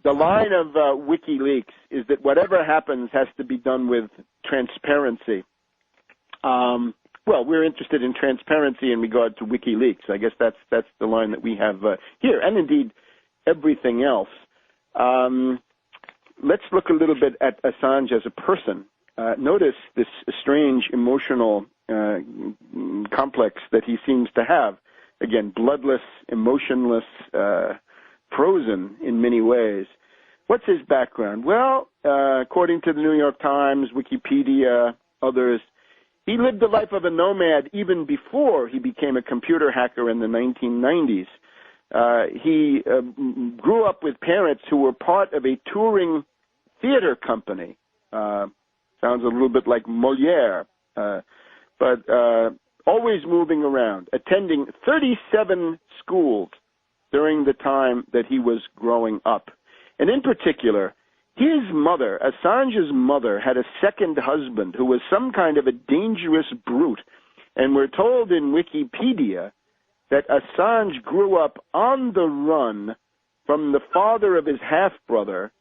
The line of Wikileaks is that whatever happens has to be done with transparency. Well, we're interested in transparency in regard to Wikileaks. I guess that's the line that we have here, and indeed everything else. Let's look a little bit at Assange as a person. Notice this strange emotional complex that he seems to have. Again, bloodless, emotionless, frozen in many ways. What's his background? Well, according to the New York Times, Wikipedia, others, he lived the life of a nomad even before he became a computer hacker in the 1990s. He grew up with parents who were part of a touring theater company. Sounds a little bit like Molière, but always moving around, attending 37 schools during the time that he was growing up. And in particular, his mother, Assange's mother, had a second husband who was some kind of a dangerous brute. And we're told in Wikipedia that Assange grew up on the run from the father of his half-brother,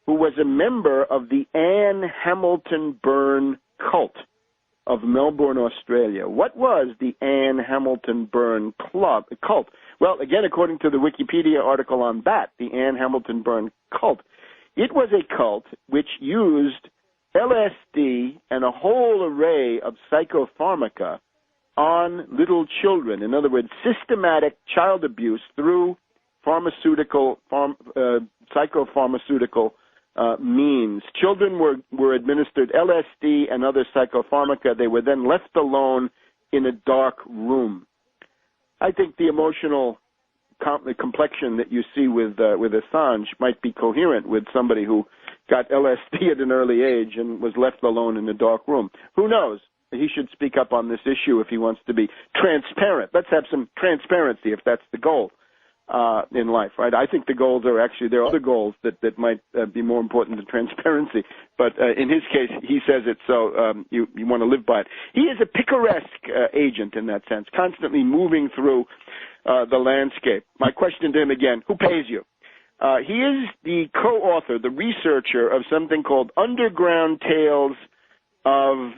who was a member of the Anne Hamilton Byrne cult of Melbourne, Australia. What was the Anne Hamilton Byrne cult? Well, again, according to the Wikipedia article on that, the Anne Hamilton Byrne cult, it was a cult which used LSD and a whole array of psychopharmaca on little children. In other words, systematic child abuse through psychopharmaceutical means. Children were administered LSD and other psychopharmaca. They were then left alone in a dark room. I think the emotional complexion that you see with Assange might be coherent with somebody who got LSD at an early age and was left alone in a dark room. Who knows? He should speak up on this issue if he wants to be transparent. Let's have some transparency if that's the goal in life, right? I think the goals are actually, there are other goals that might be more important than transparency. But in his case, he says it, so you want to live by it. He is a picaresque agent in that sense, constantly moving through the landscape. My question to him again, who pays you? He is the co-author, the researcher of something called Underground Tales of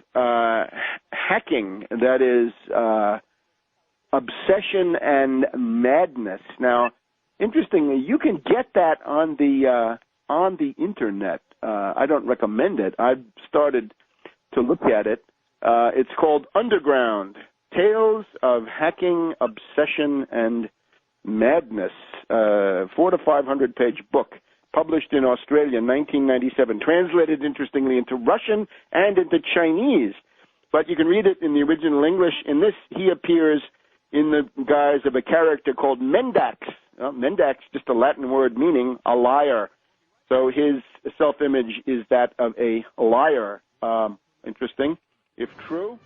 Hacking, that is Obsession and Madness. Now, interestingly, you can get that on the internet. I don't recommend it. I've started to look at it. It's called Underground Tales of Hacking, Obsession, and Madness. 400 to 500 page book, published in Australia in 1997, translated interestingly into Russian and into Chinese. But you can read it in the original English. In this, he appears in the guise of a character called Mendax. Mendax, just a Latin word meaning a liar. So his self-image is that of a liar. Interesting, if true.